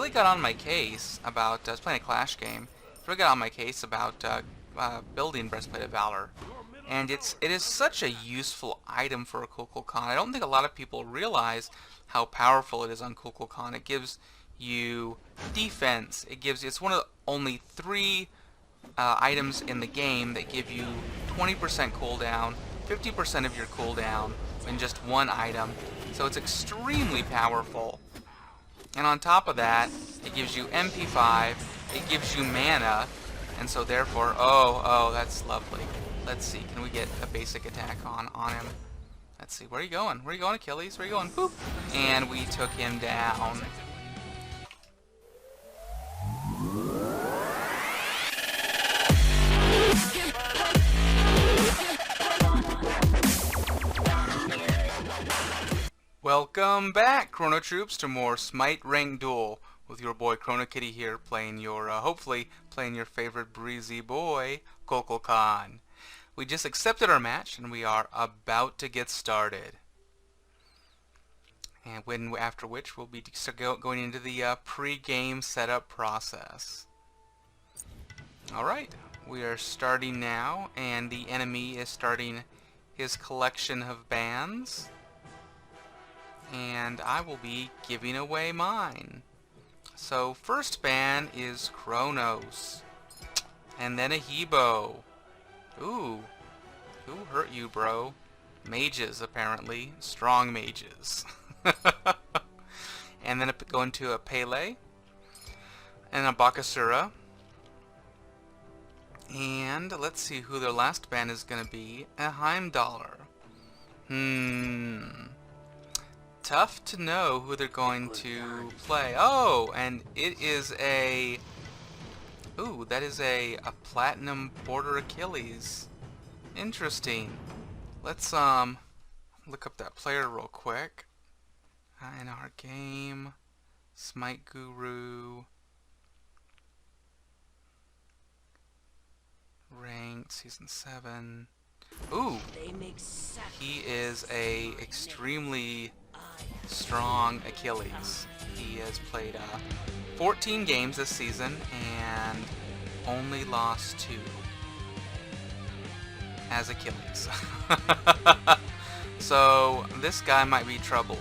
really got on my case about, I was playing a Clash game, really got on my case about building Breastplate of Valor. And it is such a useful item for a Kukulkan. I don't think a lot of people realize how powerful it is on Kukulkan. It gives you defense. It's one of the only 3 items in the game that give you 20% cooldown, 50% of your cooldown in just one item. So it's extremely powerful. And on top of that, it gives you MP5, it gives you mana, and so therefore, oh, that's lovely. Let's see, can we get a basic attack on him? Let's see, where are you going? Where are you going, Achilles? Where are you going? Boop! And we took him down. Welcome back, Chrono Troops, to more Smite Rank Duel with your boy Chrono Kitty here, playing your, hopefully, playing your favorite breezy boy, Kukulkan. We just accepted our match, and we are about to get started. And after which, we'll be going into the pre-game setup process. Alright, we are starting now, and the enemy is starting his collection of bands. And I will be giving away mine. So first ban is Kronos, and then a Hebo. Ooh, who hurt you, bro? Mages, apparently. Strong mages. And then go into a Pele, and a Bakasura. And let's see who their last ban is going to be. A Heimdallr. Tough to know who they're going to play. Oh, and it is a... Ooh, that is a Platinum Border Achilles. Interesting. Let's look up that player real quick. In our game, Smite Guru, ranked season 7. Ooh, he is a extremely strong Achilles. He has played 14 games this season and only lost 2 as Achilles. So this guy might be trouble.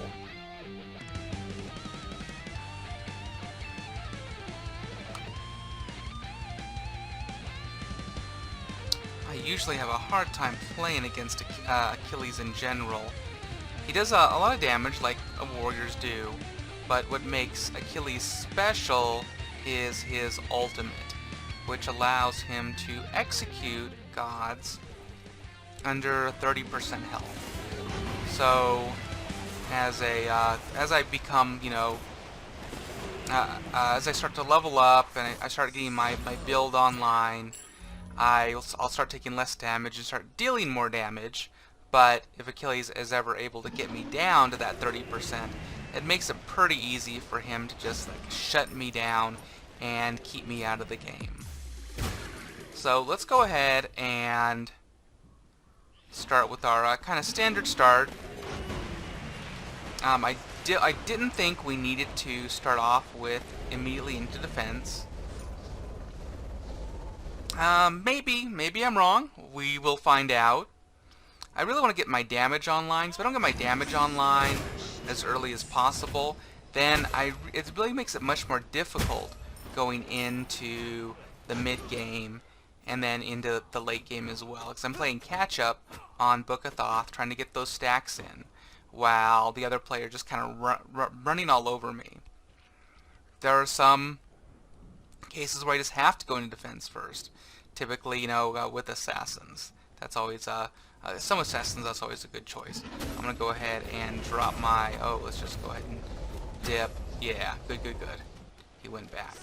I usually have a hard time playing against Achilles in general. He does a lot of damage like warriors do, but what makes Achilles special is his ultimate, which allows him to execute gods under 30% health. So as I become, as I start to level up and I start getting my build online, I'll start taking less damage and start dealing more damage. But if Achilles is ever able to get me down to that 30%, it makes it pretty easy for him to just shut me down and keep me out of the game. So let's go ahead and start with our kind of standard start. I didn't think we needed to start off with immediately into defense. Maybe I'm wrong. We will find out. I really want to get my damage online. So if I don't get my damage online as early as possible, then it really makes it much more difficult going into the mid game and then into the late game as well. Because I'm playing catch up on Book of Thoth, trying to get those stacks in, while the other player just kind of running all over me. There are some cases where I just have to go into defense first. Typically, with assassins. That's always some assassins. That's always a good choice. I'm gonna go ahead and drop my. Oh, let's just go ahead and dip. Yeah, good. He went back.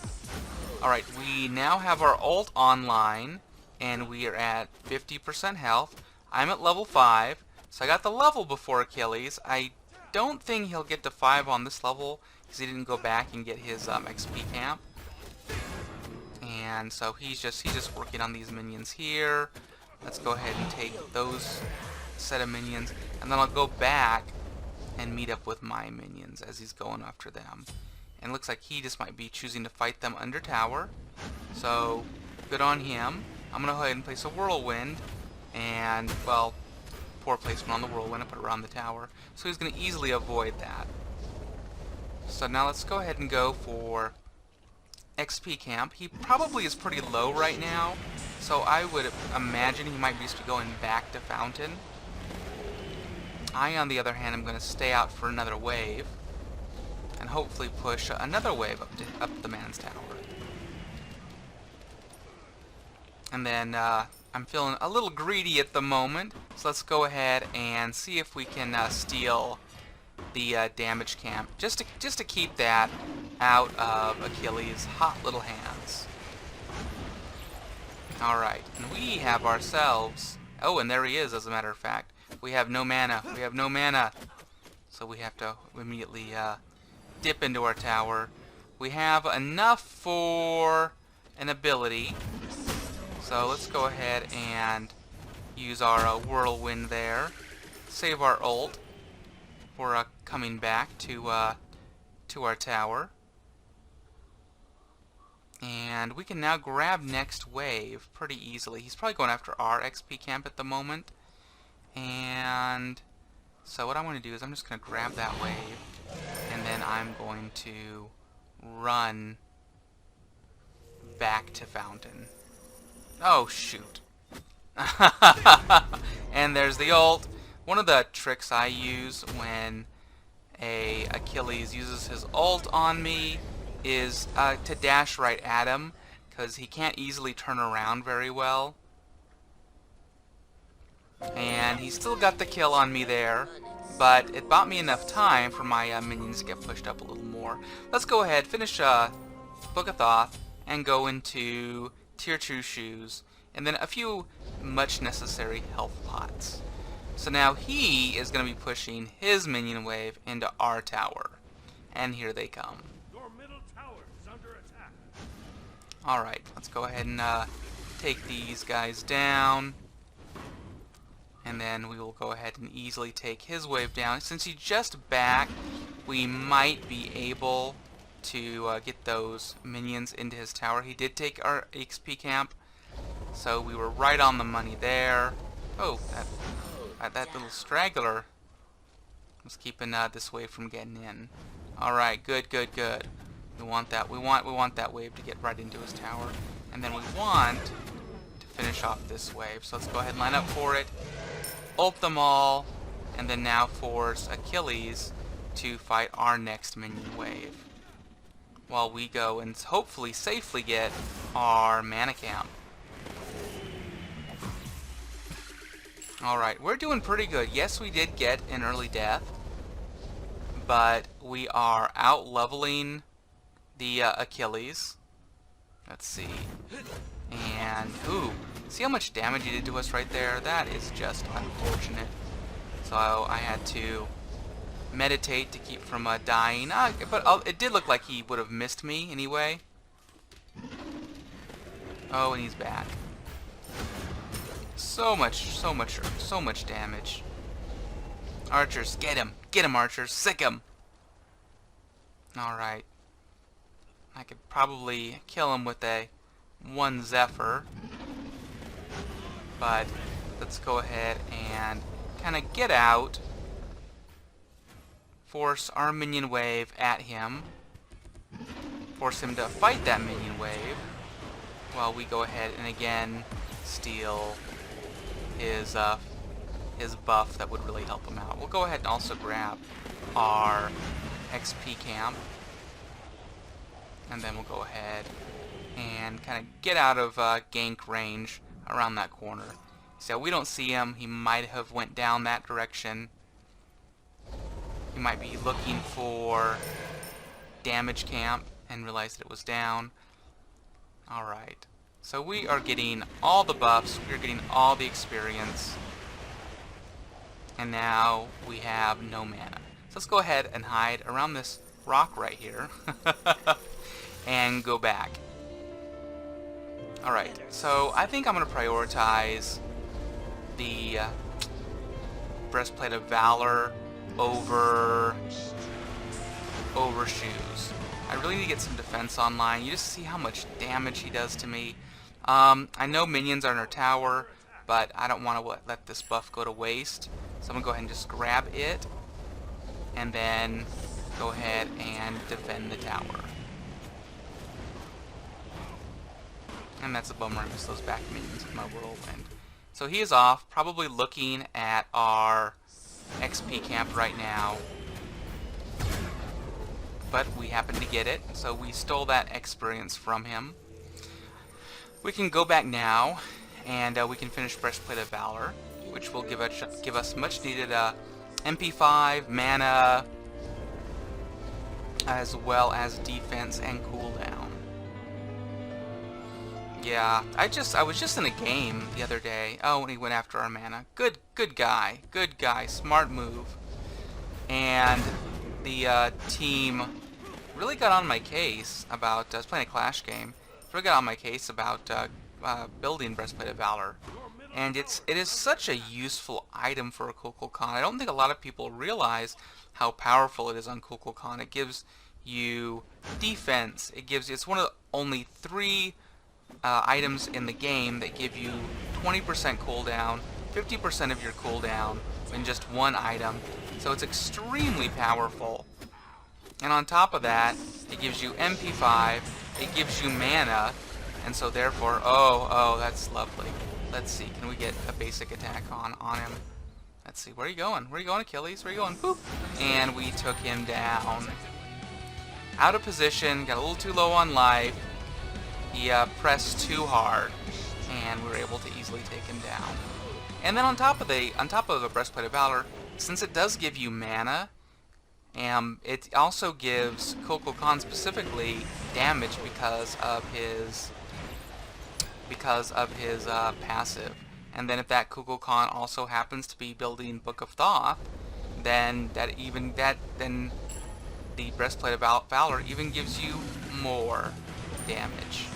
All right, we now have our ult online, and we are at 50% health. I'm at level 5, so I got the level before Achilles. I don't think he'll get to 5 on this level because he didn't go back and get his XP camp. And so he's just working on these minions here. Let's go ahead and take those set of minions, and then I'll go back and meet up with my minions as he's going after them. And it looks like he just might be choosing to fight them under tower. So, good on him. I'm going to go ahead and place a whirlwind. And, well, poor placement on the whirlwind. I put it around the tower. So he's going to easily avoid that. So now let's go ahead and go for XP camp. He probably is pretty low right now. So I would imagine he might just be going back to fountain. I, on the other hand, am going to stay out for another wave. And hopefully push another wave up the man's tower. And then I'm feeling a little greedy at the moment, so let's go ahead and see if we can steal the damage camp, just to keep that out of Achilles' hot little hands. All right, and we have ourselves. Oh, and there he is. As a matter of fact, we have no mana. We have no mana, so we have to immediately dip into our tower. We have enough for an ability. So let's go ahead and use our whirlwind there. Save our ult for coming back to our tower. And we can now grab next wave pretty easily. He's probably going after our XP camp at the moment. And so what I'm going to do is I'm just going to grab that wave. And then I'm going to run back to fountain. Oh, shoot. And there's the ult. One of the tricks I use when a Achilles uses his ult on me is to dash right at him, because he can't easily turn around very well. And he still got the kill on me there, but it bought me enough time for my minions to get pushed up a little more. Let's go ahead, finish Book of Thoth, and go into Tier 2 shoes, and then a few much necessary health pots. So now he is going to be pushing his minion wave into our tower. And here they come. Your middle tower is under attack. Alright, let's go ahead and take these guys down. And then we will go ahead and easily take his wave down. Since he's just back, we might be able to get those minions into his tower. He did take our XP camp, so we were right on the money there. Oh, that little straggler was keeping this wave from getting in. Alright, good. We want that. We want that wave to get right into his tower. And then we want to finish off this wave. So let's go ahead and line up for it. Ult them all, and then now force Achilles to fight our next minion wave, while we go and hopefully safely get our mana camp. Alright, we're doing pretty good. Yes, we did get an early death, but we are out-leveling the Achilles. Let's see. And, ooh, see how much damage he did to us right there? That is just unfortunate. So I had to meditate to keep from dying. But it did look like he would have missed me anyway. Oh, and he's back. So much damage. Archers, get him! Get him, archers! Sick him! Alright. I could probably kill him with one Zephyr. But let's go ahead and kind of get out. Force our minion wave at him. Force him to fight that minion wave. While we go ahead and again steal his buff that would really help him out. We'll go ahead and also grab our XP camp. And then we'll go ahead and kind of get out of gank range around that corner. So we don't see him. He might have went down that direction. He might be looking for damage camp and realized that it was down. Alright. So we are getting all the buffs. We're getting all the experience. And now we have no mana. So let's go ahead and hide around this rock right here. And go back. Alright, so I think I'm going to prioritize the Breastplate of Valor over shoes. I really need to get some defense online. You just see how much damage he does to me. I know minions are in our tower, but I don't want to let this buff go to waste. So I'm going to go ahead and just grab it, and then go ahead and defend the tower. And that's a bummer, I miss those back minions with my whirlwind. So he is off, probably looking at our XP camp right now. But we happened to get it, so we stole that experience from him. We can go back now, and we can finish Breastplate of Valor, which will give us much needed MP5, mana, as well as defense and cooldown. Yeah, I was just in a game the other day. Oh, and he went after our mana. Good guy, smart move. And the team really got on my case about. I was playing a Clash game. Really got on my case about building Breastplate of Valor, and it is such a useful item for a Kukulkan. I don't think a lot of people realize how powerful it is on Kukulkan. It gives you defense. It's one of the only 3 items in the game that give you 20% cooldown, 50% of your cooldown in just one item. So it's extremely powerful. And on top of that, it gives you MP5, it gives you mana, and so therefore, oh, that's lovely. Let's see, can we get a basic attack on him? Let's see, where are you going? Where are you going, Achilles? Where are you going? Boop! And we took him down. Out of position, got a little too low on life. He pressed too hard, and we were able to easily take him down. And then on top of the Breastplate of Valor, since it does give you mana, it also gives Kukulkan specifically damage because of his passive. And then if that Kukulkan also happens to be building Book of Thoth, then the Breastplate of Valor even gives you more damage,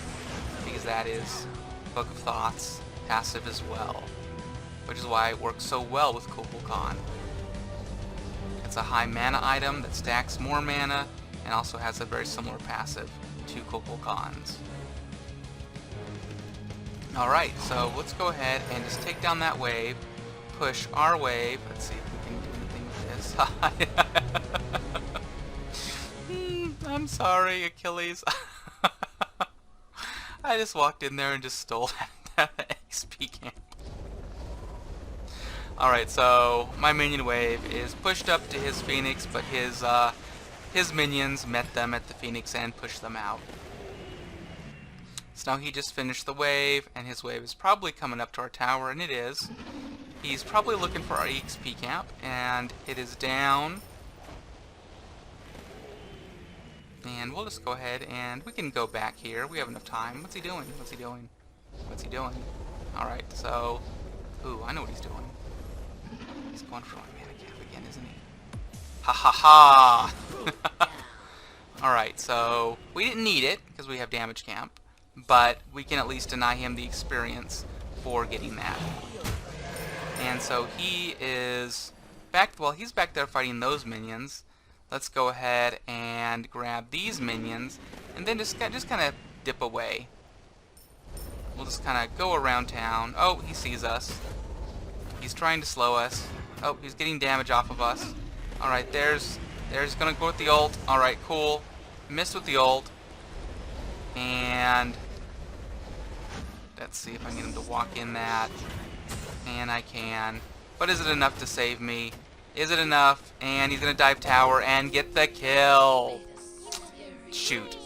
because that is Book of Thoth's passive as well, which is why it works so well with Kukulkan. It's a high mana item that stacks more mana and also has a very similar passive to Kukulkan's. Alright, so let's go ahead and just take down that wave, push our wave. Let's see if we can do anything with this. I'm sorry, Achilles. I just walked in there and just stole that XP camp. Alright, so my minion wave is pushed up to his Phoenix, but his minions met them at the Phoenix and pushed them out. So now he just finished the wave, and his wave is probably coming up to our tower, and it is. He's probably looking for our EXP camp, and it is down. And we'll just go ahead and we can go back here. We have enough time. What's he doing? What's he doing? What's he doing? Alright, so... Ooh, I know what he's doing. He's going for my mana cap again, isn't he? Ha ha ha! Alright, so we didn't need it because we have damage camp, but we can at least deny him the experience for getting that. And so he is back. Well, he's back there fighting those minions. Let's go ahead and grab these minions, and then just kind of dip away. We'll just kind of go around town. Oh, he sees us. He's trying to slow us. Oh, he's getting damage off of us. Alright, there's gonna go with the ult. Alright, cool. Missed with the ult. And let's see if I can get him to walk in that. And I can. But is it enough to save me? Is it enough? And he's gonna dive tower and get the kill. Shoot.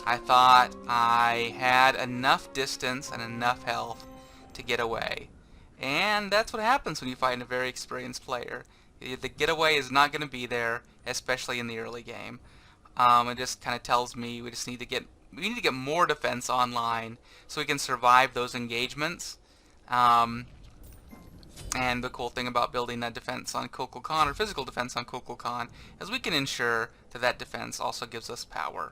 I thought I had enough distance and enough health to get away. And that's what happens when you fight a very experienced player. The getaway is not going to be there, especially in the early game. It just kind of tells me we need to get more defense online so we can survive those engagements. And the cool thing about building that defense on Kukulkan, or physical defense on Kukulkan, is we can ensure that defense also gives us power.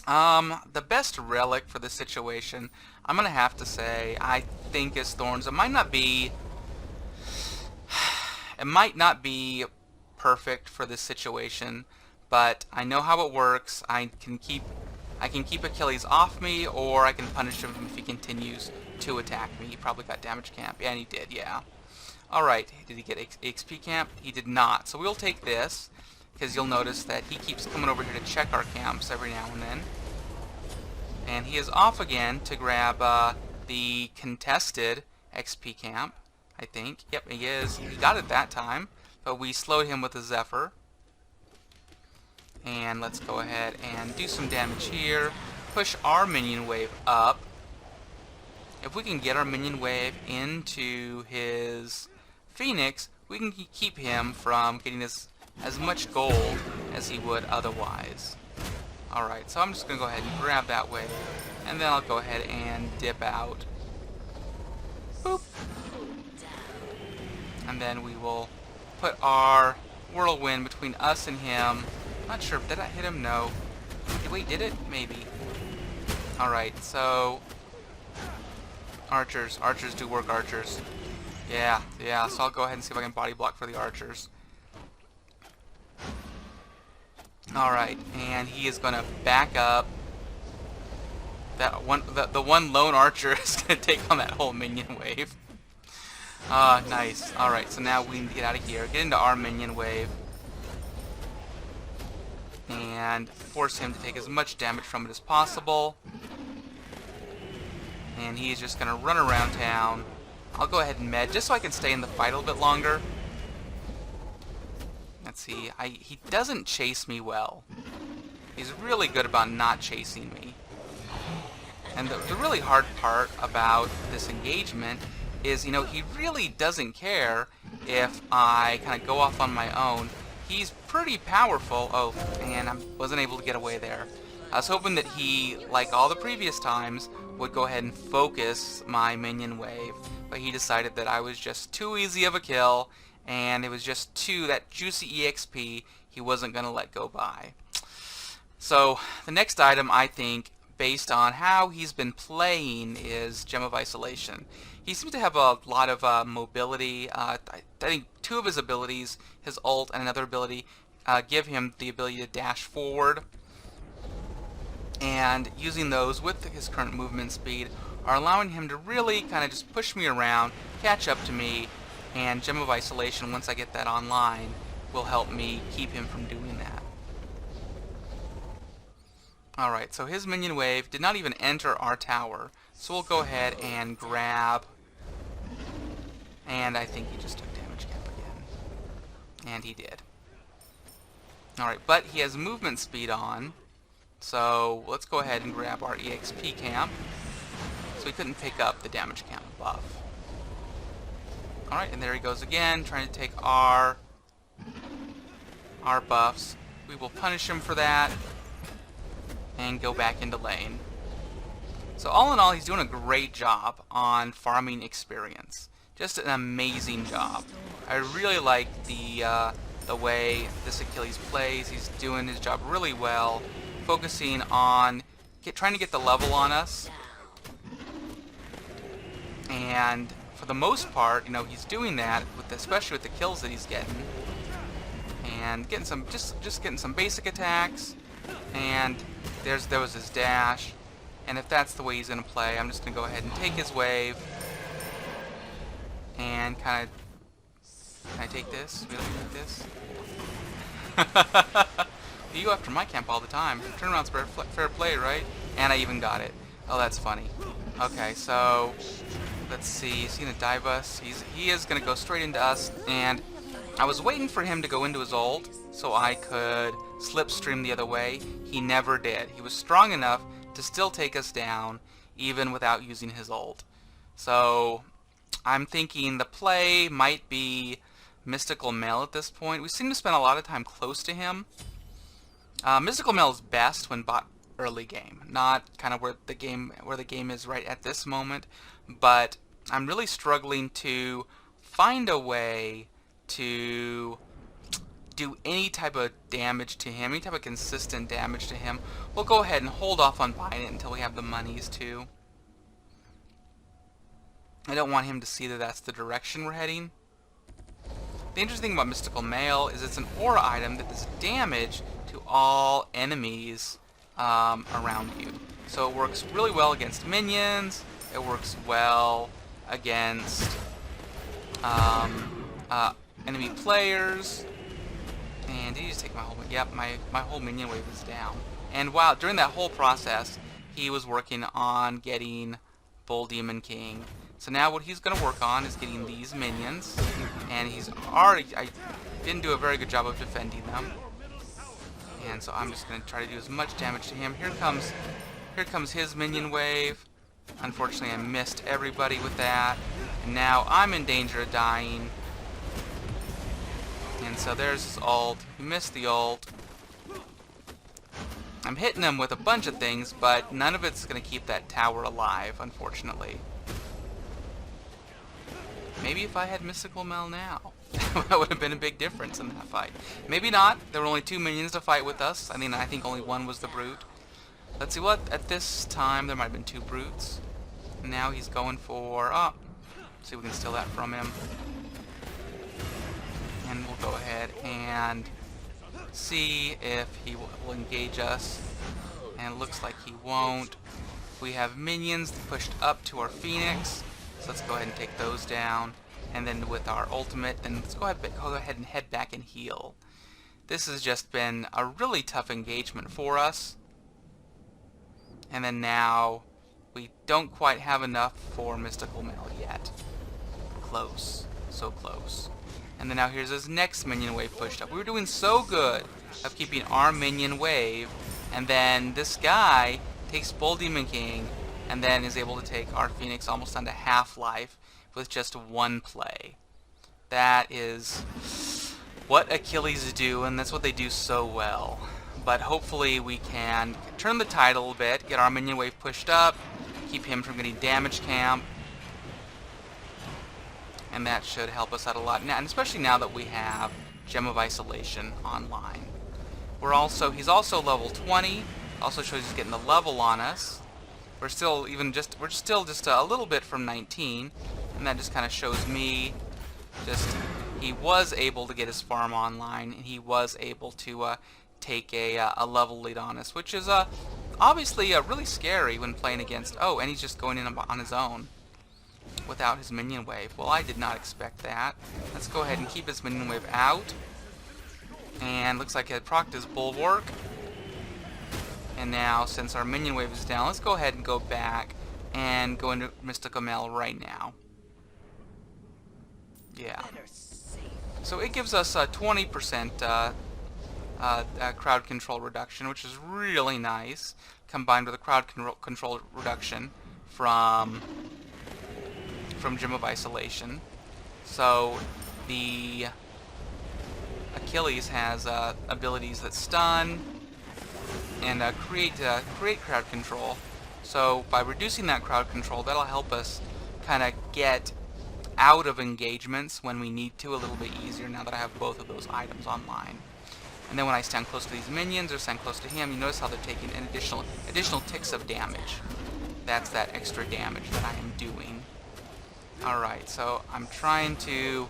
The best relic for this situation, I'm going to have to say, I think is Thorns. It might not be perfect for this situation, but I know how it works. I can keep Achilles off me, or I can punish him if he continues to attack me. He probably got damage camp. Yeah, and he did, yeah. Alright, did he get XP camp? He did not. So we'll take this, because you'll notice that he keeps coming over here to check our camps every now and then. And he is off again to grab the contested XP camp, I think. Yep, he is. He got it that time, but we slowed him with a Zephyr. And let's go ahead and do some damage here. Push our minion wave up. If we can get our minion wave into his Phoenix, we can keep him from getting as much gold as he would otherwise. Alright, so I'm just going to go ahead and grab that wave. And then I'll go ahead and dip out. Boop. And then we will put our whirlwind between us and him. Not sure, did I hit him? No. Wait, did it? Maybe. Alright, so archers do work, archers. Yeah, so I'll go ahead and see if I can body block for the archers. Alright, and he is gonna back up. That one the one lone archer is gonna take on that whole minion wave. Nice. Alright, so now we need to get out of here, get into our minion wave, and force him to take as much damage from it as possible. And he's just going to run around town. I'll go ahead and med, just so I can stay in the fight a little bit longer. Let's see, he doesn't chase me well. He's really good about not chasing me. And the really hard part about this engagement is, you know, he really doesn't care if I kind of go off on my own. He's pretty powerful. Oh, and I wasn't able to get away there. I was hoping that he, like all the previous times, would go ahead and focus my minion wave, but he decided that I was just too easy of a kill, and it was just that juicy EXP he wasn't going to let go by. So, the next item, I think, based on how he's been playing, is Gem of Isolation. He seems to have a lot of mobility. I think two of his abilities, his ult and another ability, give him the ability to dash forward. And using those with his current movement speed are allowing him to really kind of just push me around, catch up to me, and Gem of Isolation, once I get that online, will help me keep him from doing that. Alright, so his minion wave did not even enter our tower, so we'll go ahead and grab, and I think he just took damage cap again. And he did. Alright, but he has movement speed on, so let's go ahead and grab our EXP camp. So he couldn't pick up the damage camp buff. Alright, and there he goes again, trying to take our buffs. We will punish him for that and go back into lane. So all in all, he's doing a great job on farming experience. Just an amazing job. I really like the way this Achilles plays. He's doing his job really well, focusing on trying to get the level on us. And for the most part, you know, he's doing that especially with the kills that he's getting, and getting some just getting some basic attacks. And there was his dash. And if that's the way he's going to play, I'm just going to go ahead and take his wave and kind of... Can I take this? Really take this? You go after my camp all the time. Turnaround's fair play, right? And I even got it. Oh, that's funny. Okay, so let's see. He's going to dive us. He is going to go straight into us, and I was waiting for him to go into his ult so I could slipstream the other way. He never did. He was strong enough to still take us down, even without using his ult. So I'm thinking the play might be Mystical Mail at this point. We seem to spend a lot of time close to him. Mystical Mail is best when bought early game, not kind of where the game is right at this moment. But I'm really struggling to find a way to do any type of damage to him, any type of consistent damage to him. We'll go ahead and hold off on buying it until we have the monies to. I don't want him to see that that's the direction we're heading. The interesting thing about Mystical Mail is it's an aura item that does damage to all enemies around you. So it works really well against minions. It works well against enemy players. And did he just take my whole... Yep, my whole minion wave is down. And wow, during that whole process, he was working on getting Bull Demon King. So now what he's going to work on is getting these minions. And he's already... I didn't do a very good job of defending them. And so I'm just going to try to do as much damage to him. Here comes his minion wave. Unfortunately, I missed everybody with that. And now I'm in danger of dying. And so there's his ult. He missed the ult. I'm hitting him with a bunch of things, but none of it's going to keep that tower alive, unfortunately. Maybe if I had Mystical Mel now, that would have been a big difference in that fight. Maybe not. There were only 2 minions to fight with us. I think only one was the Brute. Let's see what, at this time, there might have been 2 Brutes. Now he's going for, see if we can steal that from him. And we'll go ahead and see if he will engage us. And it looks like he won't. We have minions pushed up to our Phoenix. So let's go ahead and take those down. And then with our ultimate, then let's go ahead and head back and heal. This has just been a really tough engagement for us. And then now, we don't quite have enough for Mystical Mail yet. Close. So close. And then now here's his next minion wave pushed up. We were doing so good of keeping our minion wave. And then this guy takes Bull Demon King and then is able to take our Phoenix almost onto half-life with just 1 play. That is what Achilles do, and that's what they do so well. But hopefully we can turn the tide a little bit, get our minion wave pushed up, keep him from getting damage camp, and that should help us out a lot. Now, and especially now that we have Gem of Isolation online. He's also level 20. Also shows he's getting the level on us. We're still just a little bit from 19, and that just kind of shows me he was able to get his farm online, and he was able to take a level lead on us, which is obviously really scary when playing against. Oh, and he's just going in on his own without his minion wave. Well, I did not expect that. Let's go ahead and keep his minion wave out. And looks like it procced his bulwark. And now, since our minion wave is down, let's go ahead and go back and go into Mystical Mail right now. Yeah. So it gives us a 20% crowd control reduction, which is really nice, combined with a crowd control reduction from Gem of Isolation. So the Achilles has abilities that stun and create crowd control. So by reducing that crowd control, that'll help us kind of get out of engagements when we need to a little bit easier now that I have both of those items online. And then when I stand close to these minions or stand close to him, you notice how they're taking an additional ticks of damage. That's that extra damage that I am doing. Alright, so I'm trying to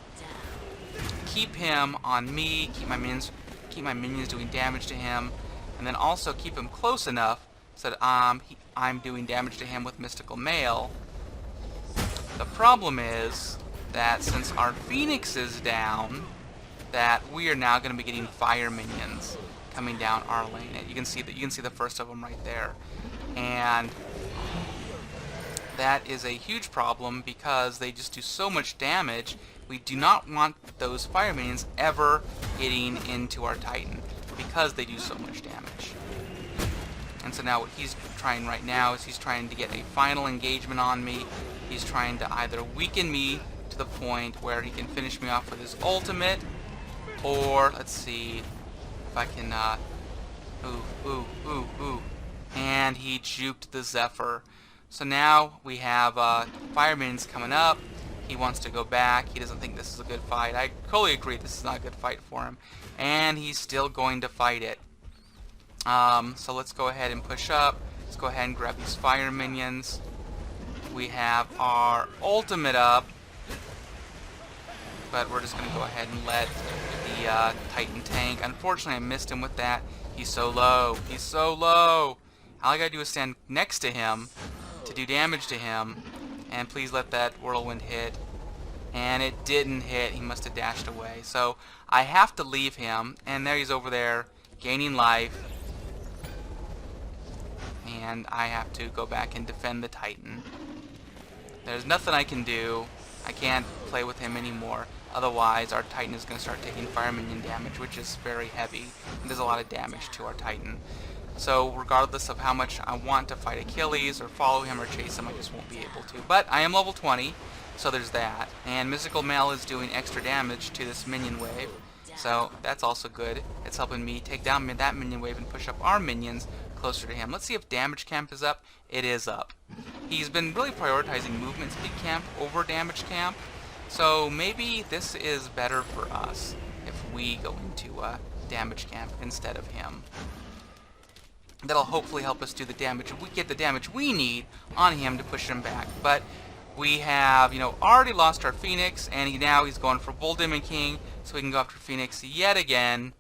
keep him on me, keep my minions doing damage to him, and then also keep him close enough so that I'm doing damage to him with Mystical Mail. The problem is that since our Phoenix is down, that we are now going to be getting fire minions coming down our lane. You can see the first of them right there, and that is a huge problem because they just do so much damage. We do not want those fire minions ever getting into our Titan because they do so much damage. And so now what he's trying right now is he's trying to get a final engagement on me. He's trying to either weaken me to the point where he can finish me off with his ultimate, or let's see if I can and he juked the Zephyr. So now we have fire minions coming up. He wants to go back. He doesn't think this is a good fight. I totally agree this is not a good fight for him. And he's still going to fight it. So let's go ahead and push up. Let's go ahead and grab these fire minions. We have our ultimate up. But we're just going to go ahead and let the Titan tank. Unfortunately, I missed him with that. He's so low. He's so low. All I gotta do is stand next to him to do damage to him. And please let that whirlwind hit. And it didn't hit. He must have dashed away. So I have to leave him. And there he's over there gaining life. And I have to go back and defend the Titan. There's nothing I can do. I can't play with him anymore. Otherwise, our Titan is going to start taking fire minion damage, which is very heavy. And does a lot of damage to our Titan. So, regardless of how much I want to fight Achilles, or follow him, or chase him, I just won't be able to. But I am level 20, so there's that. And Mystical Mail is doing extra damage to this minion wave. So, that's also good. It's helping me take down that minion wave and push up our minions closer to him. Let's see if damage camp is up. It is up. He's been really prioritizing movement speed camp over damage camp. So maybe this is better for us if we go into damage camp instead of him. That'll hopefully help us do the damage. We get the damage we need on him to push him back. But we have, already lost our Phoenix, and now he's going for Bull Demon King, so we can go after Phoenix yet again.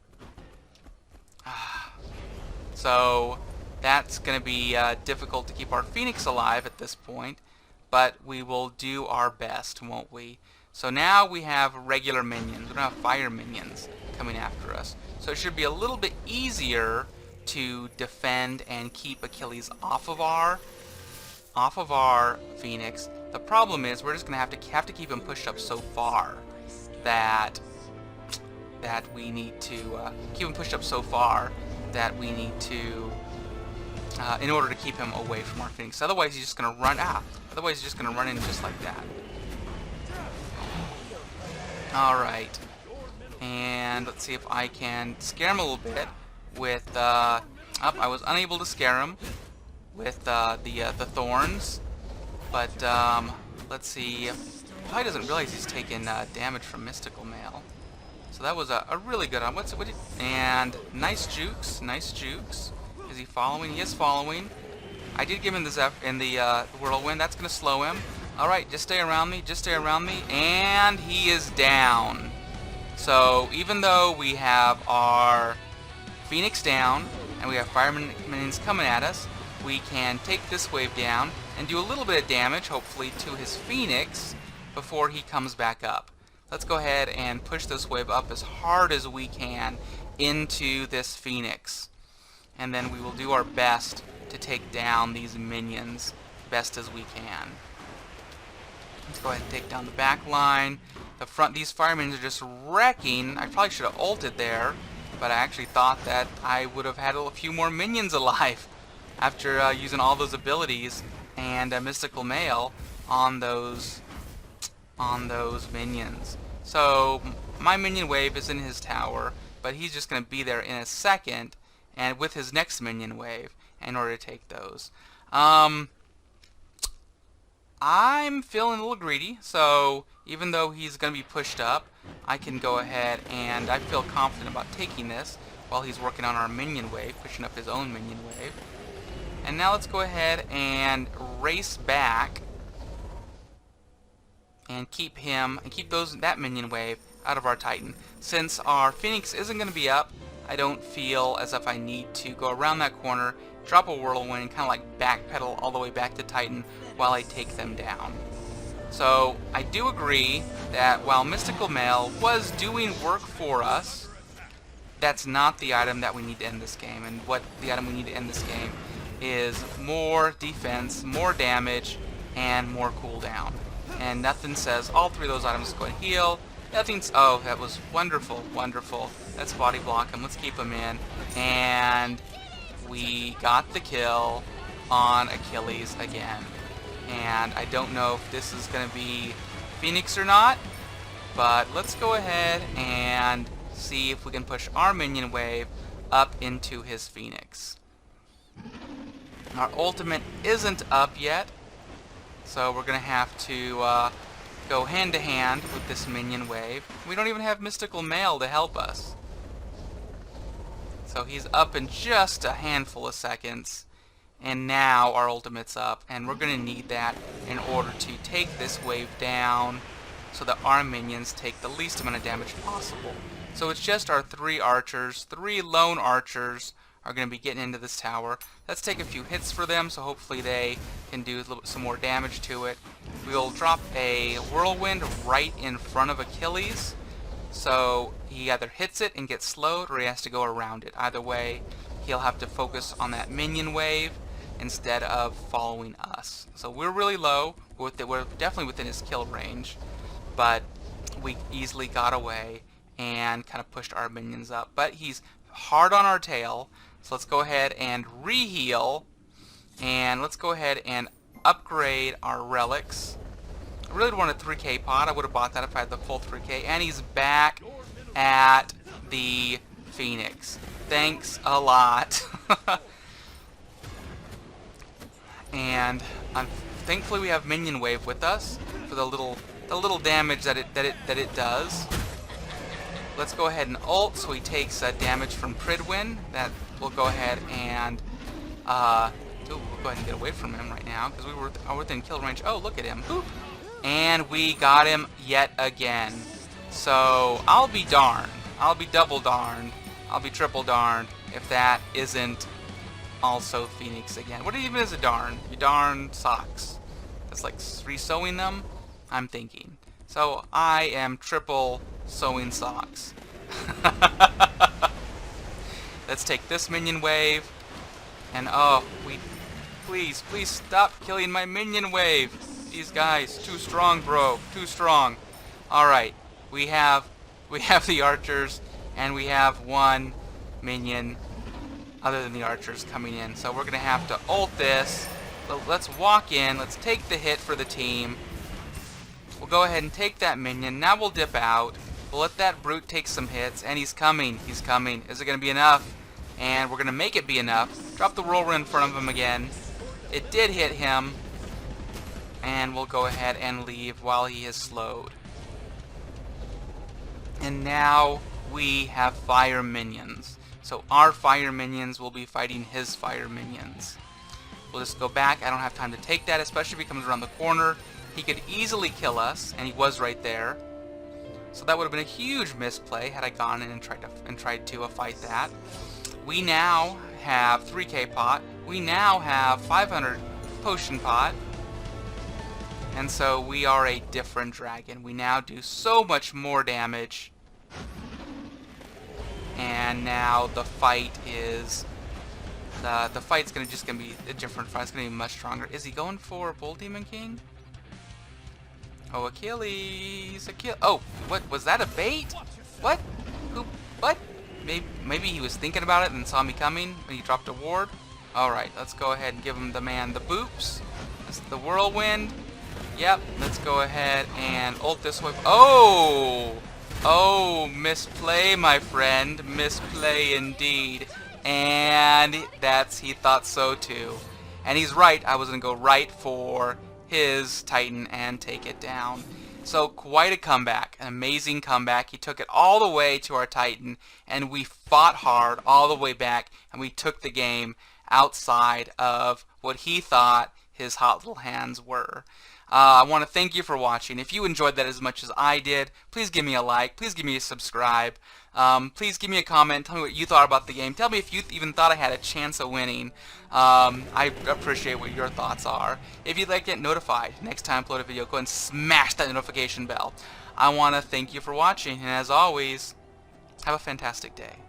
So that's going to be difficult to keep our Phoenix alive at this point, but we will do our best, won't we? So now we have regular minions. We don't have fire minions coming after us. So it should be a little bit easier to defend and keep Achilles off of our Phoenix. The problem is we're just going to have to keep him pushed up so far that we need to keep him pushed up so far that we need to in order to keep him away from our Phoenix. Otherwise he's just going to run Otherwise he's just going to run in just like that. Alright. And let's see if I can scare him a little bit with I was unable to scare him with the thorns. But let's see. He probably doesn't realize he's taking damage from Mystical Mail. So that was a really good one. And nice jukes. Is he following? He is following. I did give him the whirlwind. That's going to slow him. Alright, just stay around me. And he is down. So even though we have our Phoenix down and we have fire minions coming at us, we can take this wave down and do a little bit of damage, hopefully, to his Phoenix before he comes back up. Let's go ahead and push this wave up as hard as we can into this Phoenix. And then we will do our best to take down these minions best as we can. Let's go ahead and take down the back line. The front, these fire minions are just wrecking. I probably should have ulted there, but I actually thought that I would have had a few more minions alive after using all those abilities and Mystical Mail on those minions. So my minion wave is in his tower, but he's just going to be there in a second, and with his next minion wave in order to take those. I'm feeling a little greedy, so even though he's going to be pushed up, I can go ahead and I feel confident about taking this while he's working on our minion wave, pushing up his own minion wave. And now let's go ahead and race back and keep that minion wave out of our Titan. Since our Phoenix isn't going to be up, I don't feel as if I need to go around that corner, drop a whirlwind, and kind of like backpedal all the way back to Titan while I take them down. So I do agree that while Mystical Mail was doing work for us, that's not the item that we need to end this game. And what the item we need to end this game is more defense, more damage, and more cooldown. And nothing says all three of those items go and heal. Nothing's... Oh, that was wonderful, wonderful. Let's body block him. Let's keep him in. And we got the kill on Achilles again. And I don't know if this is going to be Phoenix or not, but let's go ahead and see if we can push our minion wave up into his Phoenix. Our ultimate isn't up yet, so we're going to have to go hand to hand with this minion wave. We don't even have Mystical Mail to help us. So he's up in just a handful of seconds. And now our ultimate's up, and we're going to need that in order to take this wave down so that our minions take the least amount of damage possible. So it's just our 3 archers, 3 lone archers are going to be getting into this tower. Let's take a few hits for them, so hopefully they can do some more damage to it. We'll drop a whirlwind right in front of Achilles, so he either hits it and gets slowed, or he has to go around it. Either way, he'll have to focus on that minion wave instead of following us. So we're really low. We're definitely within his kill range, but we easily got away and kind of pushed our minions up. But he's hard on our tail, so let's go ahead and re-heal, and let's go ahead and upgrade our relics. I really want a 3k pot. I would have bought that if I had the full 3k. And he's back at the Phoenix. Thanks a lot. And thankfully we have minion wave with us for the little damage that it does. Let's go ahead and ult so he takes damage from Pridwin. That we'll go ahead and we'll go ahead and get away from him right now because we were within kill range. Oh, look at him! Boop. And we got him yet again. So I'll be darned. I'll be double darned. I'll be triple darned if that isn't also Phoenix again. What even is a darn? You darn socks. That's like re-sewing them? I'm thinking. So I am triple sewing socks. Let's take this minion wave. And oh, please stop killing my minion wave. These guys, too strong, bro. Too strong. Alright, we have the archers, and we have one minion other than the archers coming in. So we're going to have to ult this. Let's walk in. Let's take the hit for the team. We'll go ahead and take that minion. Now we'll dip out. We'll let that brute take some hits, and he's coming. He's coming. Is it going to be enough? And we're going to make it be enough. Drop the whirlwind in front of him again. It did hit him. And we'll go ahead and leave while he is slowed. And now we have fire minions. So our fire minions will be fighting his fire minions. We'll just go back. I don't have time to take that, especially if he comes around the corner. He could easily kill us, and he was right there. So that would have been a huge misplay had I gone in and tried to fight that. We now have 3k pot. We now have 500 potion pot. And so we are a different dragon. We now do so much more damage. And now the fight is the fight's gonna be a different fight. It's gonna be much stronger. Is he going for Bull Demon King? Oh, Achilles! Oh, what was that? A bait? What? Who? What? Maybe he was thinking about it and saw me coming when he dropped a ward. All right, let's go ahead and give him the man the boops. That's the whirlwind. Yep, let's go ahead and ult this way. Oh! Oh, misplay, my friend. Misplay indeed. And he thought so too. And he's right. I was going to go right for his Titan and take it down. So quite a comeback. An amazing comeback. He took it all the way to our Titan, and we fought hard all the way back, and we took the game outside of what he thought his hot little hands were. I want to thank you for watching. If you enjoyed that as much as I did, please give me a like. Please give me a subscribe. Please give me a comment. Tell me what you thought about the game. Tell me if you even thought I had a chance of winning. I appreciate what your thoughts are. If you'd like to get notified next time I upload a video, go and smash that notification bell. I want to thank you for watching, and as always, have a fantastic day.